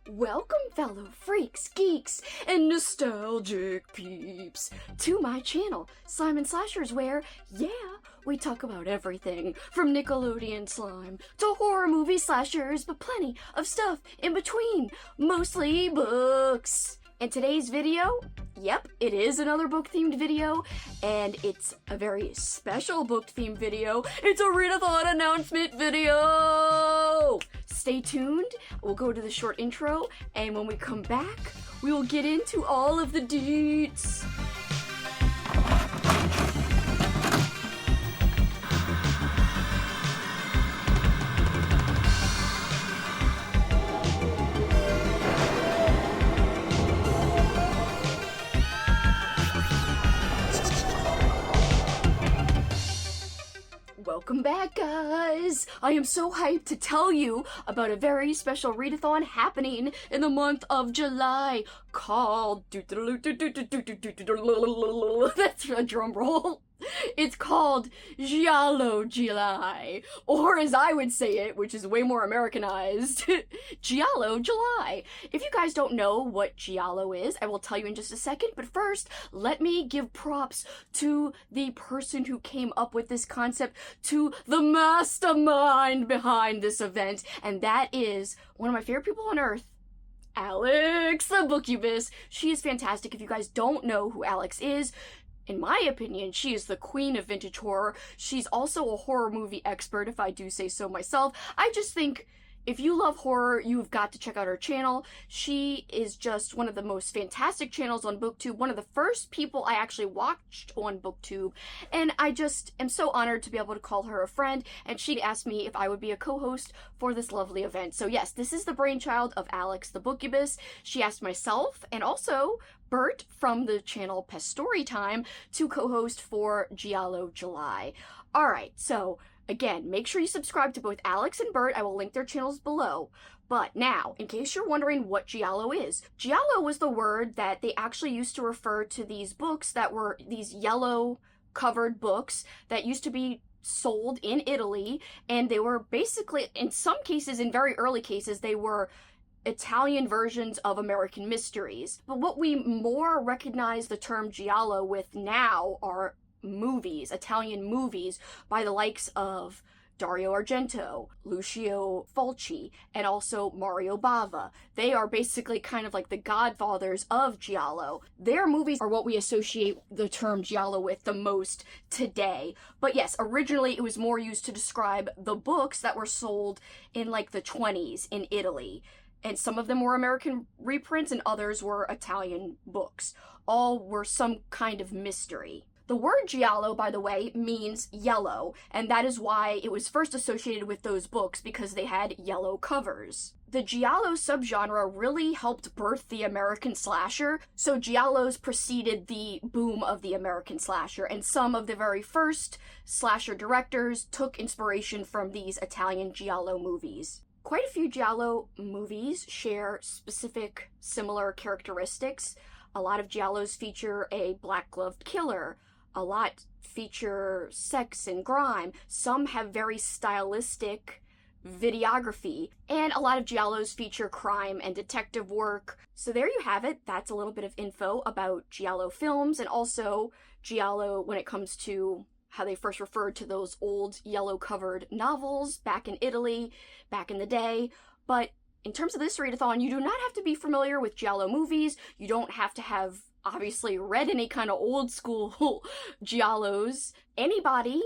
Welcome, fellow freaks, geeks, and nostalgic peeps, to my channel, Slime & Slashers, where, yeah, we talk about everything from Nickelodeon slime to horror movie slashers, but plenty of stuff in between, mostly books. And today's video, yep, it is another book-themed video, and it's a very special book-themed video. It's a Readathon announcement video! Stay tuned, we'll go to the short intro, and when we come back, we will get into all of the deets. Welcome back, guys! I am so hyped to tell you about a very special readathon happening in the month of July called... That's a drum roll. It's called Giallo July, or as I would say it, which is way more Americanized, Giallo July. If you guys don't know what Giallo is, I will tell you in just a second, but first, let me give props to the person who came up with this concept, to the mastermind behind this event, and that is one of my favorite people on earth, Alex, the Bookubus. She is fantastic. If you guys don't know who Alex is, in my opinion, she is the queen of vintage horror. She's also a horror movie expert, if I do say so myself. I just think if you love horror, you've got to check out her channel. She is just one of the most fantastic channels on BookTube, one of the first people I actually watched on BookTube, and I just am so honored to be able to call her a friend, and she asked me if I would be a co-host for this lovely event. So yes, this is the brainchild of Alex the Bookubus. She asked myself, and also Bert from the channel Pest Storytime, to co-host for Giallo July. Alright, so again, make sure you subscribe to both Alex and Bert. I will link their channels below. But now, in case you're wondering what Giallo is, Giallo was the word that they actually used to refer to these books that were these yellow covered books that used to be sold in Italy, and they were basically, in some cases, in very early cases, they were Italian versions of American mysteries. But what we more recognize the term Giallo with now are movies, Italian movies, by the likes of Dario Argento, Lucio Fulci, and also Mario Bava. They are basically kind of like the godfathers of Giallo. Their movies are what we associate the term Giallo with the most today. But yes, originally it was more used to describe the books that were sold in like the 20s in Italy. And some of them were American reprints and others were Italian books. All were some kind of mystery. The word Giallo, by the way, means yellow, and that is why it was first associated with those books, because they had yellow covers. The Giallo subgenre really helped birth the American slasher, so Giallos preceded the boom of the American slasher, and some of the very first slasher directors took inspiration from these Italian Giallo movies. Quite a few Giallo movies share specific similar characteristics. A lot of Giallos feature a black-gloved killer. A lot feature sex and grime. Some have very stylistic videography. And a lot of Giallos feature crime and detective work. So there you have it. That's a little bit of info about Giallo films, and also Giallo when it comes to how they first referred to those old yellow-covered novels back in Italy, back in the day. But in terms of this readathon, you do not have to be familiar with Giallo movies. You don't have to have, obviously, read any kind of old-school Giallos. Anybody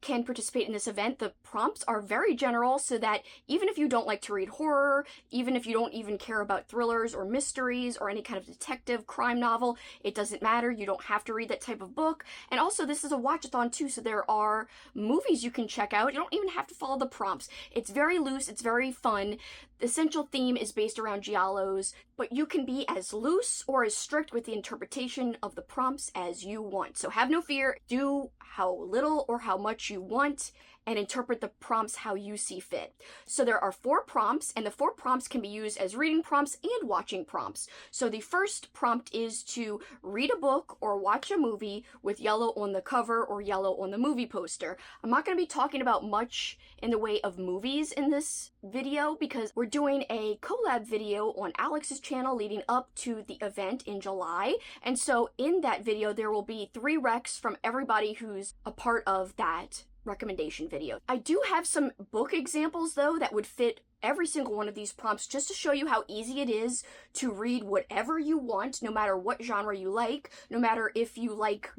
can participate in this event. The prompts are very general, so that even if you don't like to read horror, even if you don't even care about thrillers or mysteries or any kind of detective crime novel, it doesn't matter. You don't have to read that type of book. And also, this is a watchathon too, so there are movies you can check out. You don't even have to follow the prompts. It's very loose, it's very fun. The essential theme is based around Giallos, but you can be as loose or as strict with the interpretation of the prompts as you want. So have no fear, do how little or how much you want, and interpret the prompts how you see fit. So there are 4 prompts, and the 4 prompts can be used as reading prompts and watching prompts. So the first prompt is to read a book or watch a movie with yellow on the cover or yellow on the movie poster. I'm not going to be talking about much in the way of movies in this video because we're doing a collab video on Alex's channel leading up to the event in July. And so in that video, there will be 3 recs from everybody who's a part of that recommendation video. I do have some book examples though that would fit every single one of these prompts just to show you how easy it is to read whatever you want, no matter what genre you like, no matter if you like,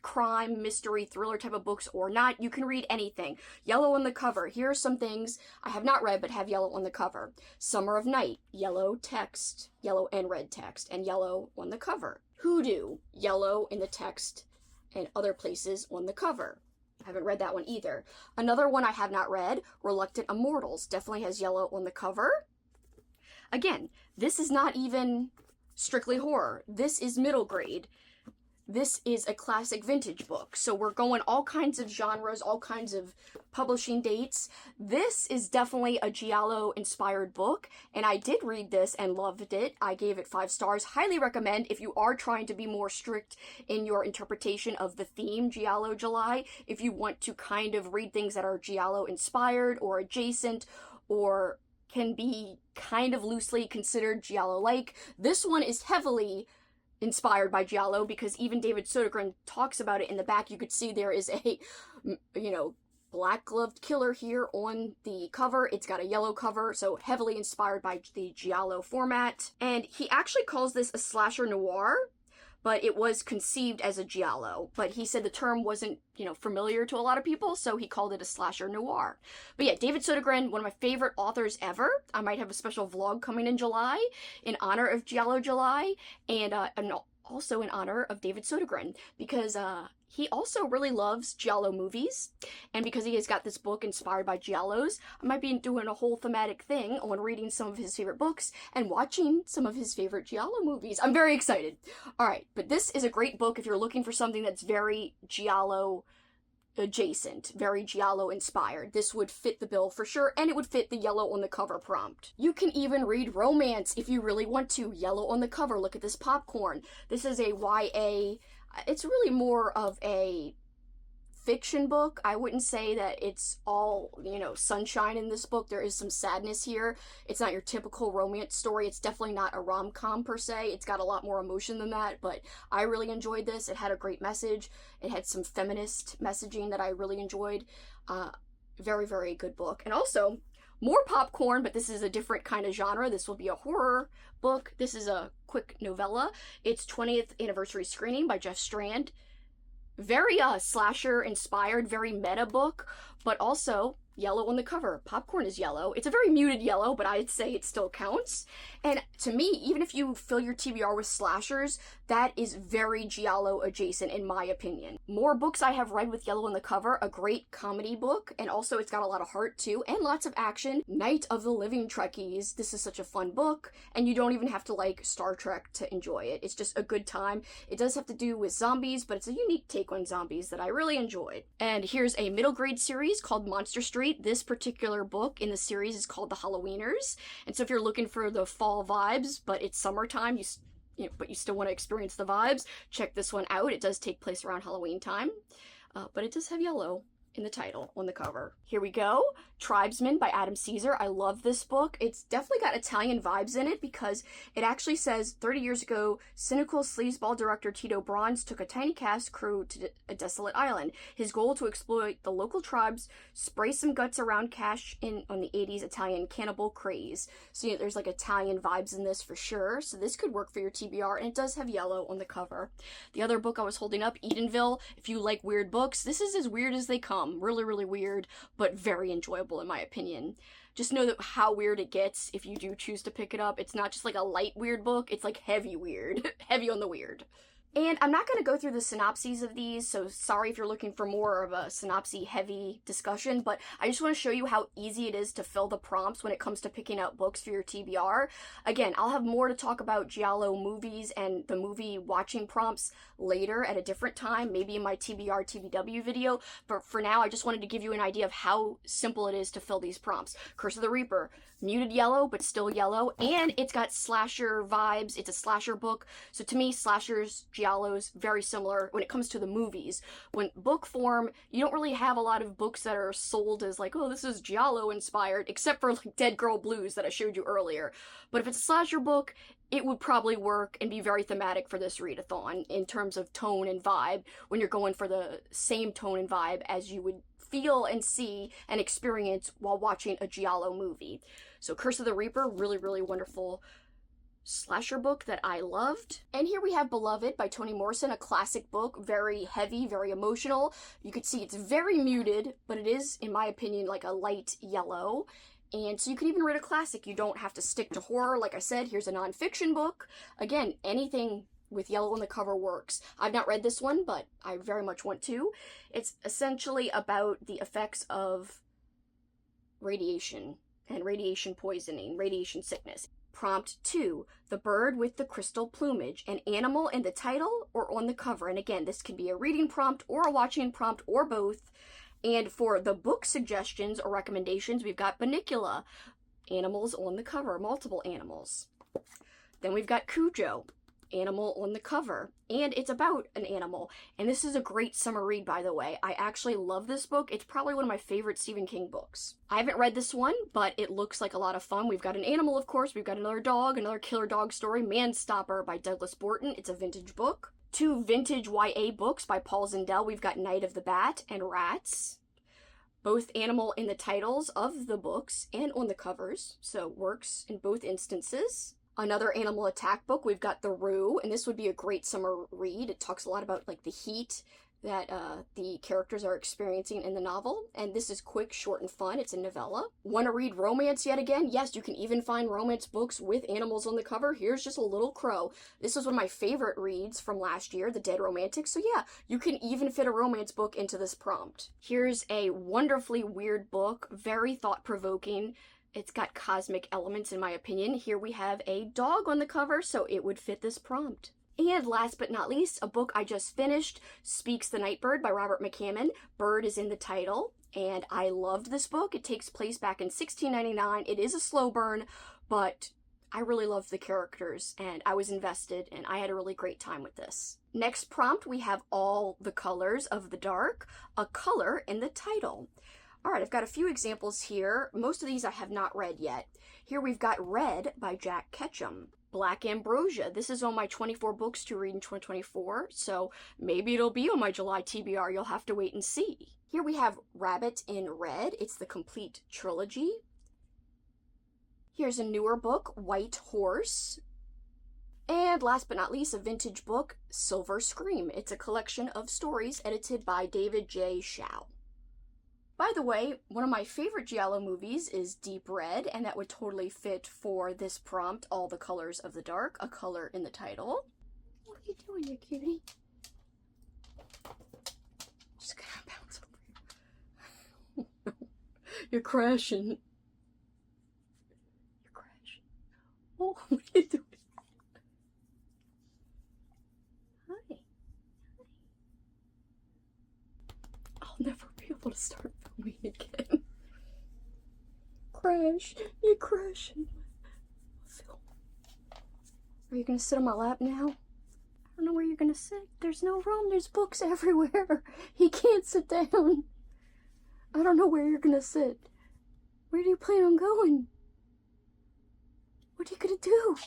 crime, mystery, thriller type of books or not. You can read anything. Yellow on the cover. Here are some things I have not read but have yellow on the cover. Summer of Night, yellow text, yellow and red text, and yellow on the cover. Hoodoo, yellow in the text and other places on the cover. I haven't read that one either. Another one I have not read, Reluctant Immortals, definitely has yellow on the cover. Again, this is not even strictly horror. This is middle grade. This is a classic vintage book. So we're going all kinds of genres, all kinds of publishing dates. This is definitely a Giallo inspired book, and I did read this and loved it. I gave it 5 stars. Highly recommend if you are trying to be more strict in your interpretation of the theme Giallo July, if you want to kind of read things that are Giallo inspired or adjacent or can be kind of loosely considered Giallo-like. This one is heavily inspired by Giallo because even David Sodergren talks about it in the back. You could see there is a, black gloved killer here on the cover. It's got a yellow cover, so heavily inspired by the Giallo format. And he actually calls this a slasher noir, but it was conceived as a Giallo. But he said the term wasn't, familiar to a lot of people, so he called it a slasher noir. But yeah, David Sodergren, one of my favorite authors ever. I might have a special vlog coming in July in honor of Giallo July, and also in honor of David Sodergren, because he also really loves Giallo movies, and because he has got this book inspired by Giallos, I might be doing a whole thematic thing on reading some of his favorite books and watching some of his favorite Giallo movies. I'm very excited. Alright, but this is a great book if you're looking for something that's very Giallo adjacent, very Giallo inspired. This would fit the bill for sure, and it would fit the yellow on the cover prompt. You can even read romance if you really want to. Yellow on the cover. Look at this popcorn. This is a YA. It's really more of a fiction book. I wouldn't say that it's all, sunshine in this book. There is some sadness here. It's not your typical romance story. It's definitely not a rom-com per se. It's got a lot more emotion than that, but I really enjoyed this. It had a great message. It had some feminist messaging that I really enjoyed. Very, very good book. And also, more popcorn, but this is a different kind of genre. This will be a horror book. This is a quick novella. It's 20th anniversary screening by Jeff Strand. Very slasher inspired, very meta book, but also yellow on the cover. Popcorn is yellow. It's a very muted yellow, but I'd say it still counts. And to me, even if you fill your TBR with slashers, that is very Giallo adjacent in my opinion. More books I have read with yellow on the cover. A great comedy book, and also it's got a lot of heart too, and lots of action. Night of the Living Trekkies. This is such a fun book, and you don't even have to like Star Trek to enjoy it. It's just a good time. It does have to do with zombies, but it's a unique take on zombies that I really enjoyed. And here's a middle grade series called Monster Street. This particular book in the series is called The Halloweeners, and so if you're looking for the fall vibes, but it's summertime, but you still want to experience the vibes, check this one out. It does take place around Halloween time, but it does have yellow in the title on the cover. Here we go. Tribesman by Adam Caesar. I love this book. It's definitely got Italian vibes in it because it actually says 30 years ago, cynical sleazeball director Tito Bronze took a tiny cast crew to a desolate island. His goal to exploit the local tribes, spray some guts around cash in on the 80s Italian cannibal craze. So there's like Italian vibes in this for sure. So this could work for your TBR, and it does have yellow on the cover. The other book I was holding up, Edenville. If you like weird books, this is as weird as they come. Really, really weird, but very enjoyable in my opinion. Just know that how weird it gets if you do choose to pick it up. It's not just like a light weird book, it's like heavy weird. Heavy on the weird. And I'm not going to go through the synopses of these, so sorry if you're looking for more of a synopsis-heavy discussion, but I just want to show you how easy it is to fill the prompts when it comes to picking out books for your TBR. Again, I'll have more to talk about Giallo movies and the movie watching prompts later at a different time, maybe in my TBR TBW video, but for now I just wanted to give you an idea of how simple it is to fill these prompts. Curse of the Reaper, muted yellow, but still yellow, and it's got slasher vibes. It's a slasher book, so to me, slashers, Giallos, very similar when it comes to the movies. When book form, you don't really have a lot of books that are sold as like, oh, this is Giallo inspired, except for like Dead Girl Blues that I showed you earlier. But if it's a slasher book, it would probably work and be very thematic for this readathon in terms of tone and vibe when you're going for the same tone and vibe as you would feel and see and experience while watching a Giallo movie. So Curse of the Reaper, really, really wonderful slasher book that I loved. And here we have Beloved by Toni Morrison, a classic book, very heavy, very emotional. You could see it's very muted, but it is, in my opinion, like a light yellow. And so you can even read a classic. You don't have to stick to horror. Like I said, here's a nonfiction book. Again, anything with yellow on the cover works. I've not read this one, but I very much want to. It's essentially about the effects of radiation and radiation poisoning, radiation sickness. Prompt 2, the bird with the crystal plumage, an animal in the title or on the cover. And again, this can be a reading prompt or a watching prompt or both. And for the book suggestions or recommendations, we've got Bunnicula, animals on the cover, multiple animals. Then we've got Cujo, animal on the cover, and it's about an animal. And this is a great summer read, by the way. I actually love this book. It's probably one of my favorite Stephen King books. I haven't read this one, but it looks like a lot of fun. We've got an animal, of course. We've got another dog, another killer dog story, Manstopper by Douglas Borton. It's a vintage book. 2 vintage YA books by Paul Zindel. We've got Night of the Bat and Rats. Both animal in the titles of the books and on the covers, so works in both instances. Another animal attack book, we've got The Roo, and this would be a great summer read. It talks a lot about like the heat that the characters are experiencing in the novel, and this is quick, short, and fun. It's a novella. Want to read romance yet again? Yes, you can even find romance books with animals on the cover. Here's just a little crow. This was one of my favorite reads from last year, The Dead Romantic, so yeah, you can even fit a romance book into this prompt. Here's a wonderfully weird book, very thought-provoking. It's got cosmic elements, in my opinion. Here we have a dog on the cover, so it would fit this prompt. And last but not least, a book I just finished, Speaks the Nightbird by Robert McCammon. Bird is in the title, and I loved this book. It takes place back in 1699. It is a slow burn, but I really loved the characters, and I was invested, and I had a really great time with this. Next prompt, we have All the Colors of the Dark, a color in the title. All right, I've got a few examples here. Most of these I have not read yet. Here we've got Red by Jack Ketchum. Black Ambrosia. This is on my 24 books to read in 2024, so maybe it'll be on my July TBR. You'll have to wait and see. Here we have Rabbit in Red. It's the complete trilogy. Here's a newer book, White Horse. And last but not least, a vintage book, Silver Scream. It's a collection of stories edited by David J. Shao. By the way, one of my favorite Giallo movies is Deep Red, and that would totally fit for this prompt, All the Colors of the Dark, a color in the title. What are you doing, you cutie? Just gonna bounce over you. You're crashing. You're crashing. Oh, what are you doing? Hi. I'll never be able to start filming again. Crash. You're crashing. Film. Are you gonna sit on my lap now? I don't know where you're gonna sit. There's no room. There's books everywhere. He can't sit down. I don't know where you're gonna sit. Where do you plan on going? What are you gonna do?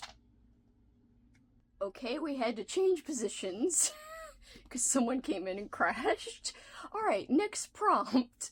Okay, we had to change positions because someone came in and crashed. Alright, next prompt.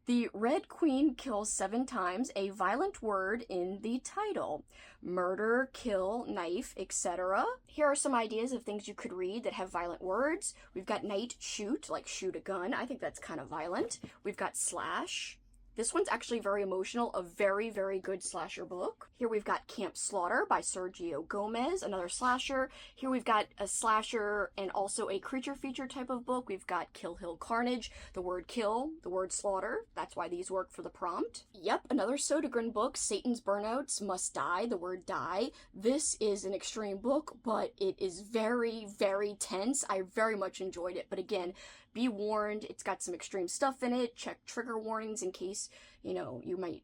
The Red Queen kills 7 times, a violent word in the title. Murder, kill, knife, etc. Here are some ideas of things you could read that have violent words. We've got night shoot, like shoot a gun. I think that's kind of violent. We've got slash, This one's actually very emotional, a very, very good slasher book. Here we've got Camp Slaughter by Sergio Gomez, another slasher. Here we've got a slasher and also a creature feature type of book. We've got Kill Hill Carnage, the word kill, the word slaughter. That's why these work for the prompt. Yep, another Sodergren book, Satan's Burnouts Must Die, the word die. This is an extreme book, but it is very, very tense. I very much enjoyed it, but again, be warned, it's got some extreme stuff in it. Check trigger warnings in case, you might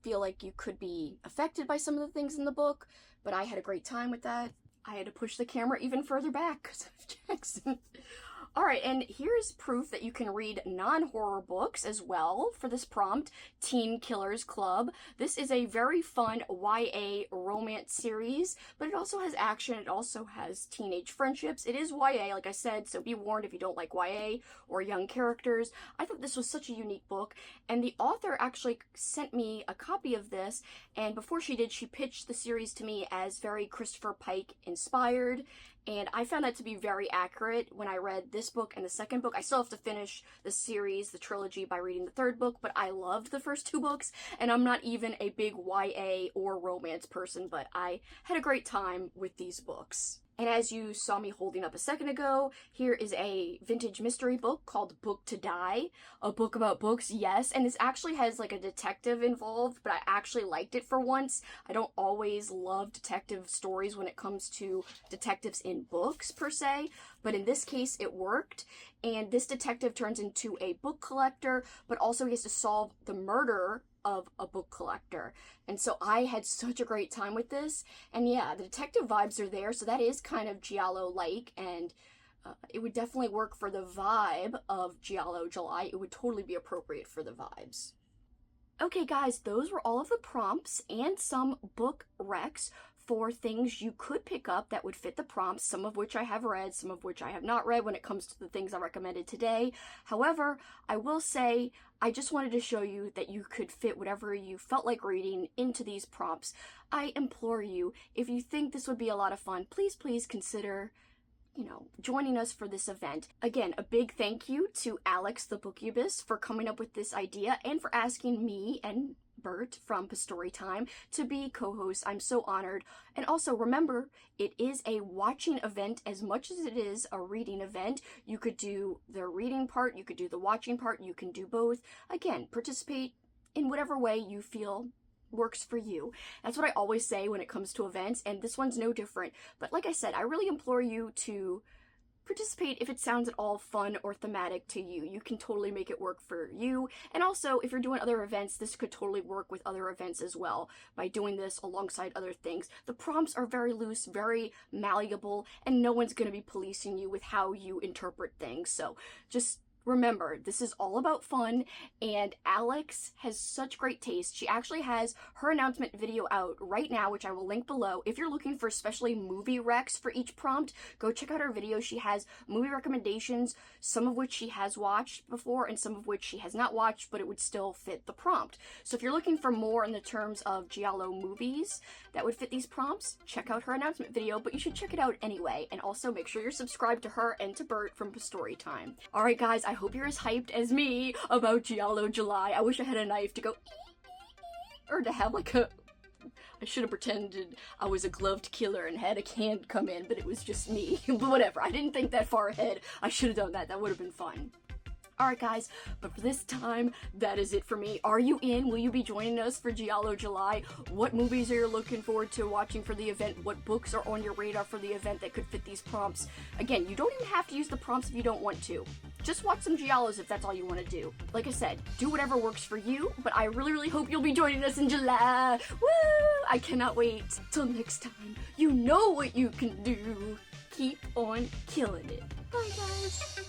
feel like you could be affected by some of the things in the book, but I had a great time with that. I had to push the camera even further back because of Jackson. Alright, and here's proof that you can read non-horror books as well for this prompt, Teen Killers Club. This is a very fun YA romance series, but it also has action, it also has teenage friendships. It is YA, like I said, so be warned if you don't like YA or young characters. I thought this was such a unique book, and the author actually sent me a copy of this, and before she did, she pitched the series to me as very Christopher Pike inspired. And I found that to be very accurate when I read this book and the second book. I still have to finish the series, the trilogy, by reading the third book, but I loved the first two books, and I'm not even a big YA or romance person, but I had a great time with these books. And as you saw me holding up a second ago, here is a vintage mystery book called Book to Die. A book about books, yes, and this actually has like a detective involved, but I actually liked it for once. I don't always love detective stories when it comes to detectives in books, per se, but in this case it worked. And this detective turns into a book collector, but also he has to solve the murder of a book collector. And so I had such a great time with this. And yeah, the detective vibes are there, so that is kind of Giallo-like, and it would definitely work for the vibe of Giallo July. It would totally be appropriate for the vibes. Okay guys, those were all of the prompts and some book recs for things you could pick up that would fit the prompts, some of which I have read, some of which I have not read when it comes to the things I recommended today. However, I will say, I just wanted to show you that you could fit whatever you felt like reading into these prompts. I implore you, if you think this would be a lot of fun, please consider joining us for this event. Again, a big thank you to Alex the Bookubus for coming up with this idea and for asking me and Bert from Storytime to be co-host. I'm so honored. And also remember, it is a watching event as much as it is a reading event. You could do the reading part, you could do the watching part, you can do both. Again, participate in whatever way you feel works for you. That's what I always say when it comes to events, and this one's no different. But like I said, I really implore you to participate if it sounds at all fun or thematic to you. You can totally make it work for you. And also, if you're doing other events, this could totally work with other events as well by doing this alongside other things. The prompts are very loose, very malleable, and no one's going to be policing you with how you interpret things. So just remember, this is all about fun, and Alex has such great taste. She actually has her announcement video out right now, which I will link below. If you're looking for especially movie recs for each prompt, go check out her video. She has movie recommendations, some of which she has watched before and some of which she has not watched, but it would still fit the prompt. So if you're looking for more in the terms of Giallo movies that would fit these prompts, check out her announcement video, but you should check it out anyway. And also make sure you're subscribed to her and to Bert from Storytime. Alright guys, I hope you're as hyped as me about Giallo July. I wish I had a knife to go or to have like a... I should have pretended I was a gloved killer and had a hand come in, but it was just me. But whatever, I didn't think that far ahead. I should have done that. That would have been fun. Alright guys, but for this time, that is it for me. Are you in? Will you be joining us for Giallo July? What movies are you looking forward to watching for the event? What books are on your radar for the event that could fit these prompts? Again, you don't even have to use the prompts if you don't want to. Just watch some Giallos if that's all you want to do. Like I said, do whatever works for you, but I really hope you'll be joining us in July. Woo! I cannot wait. Till next time, you know what you can do. Keep on killing it. Bye guys.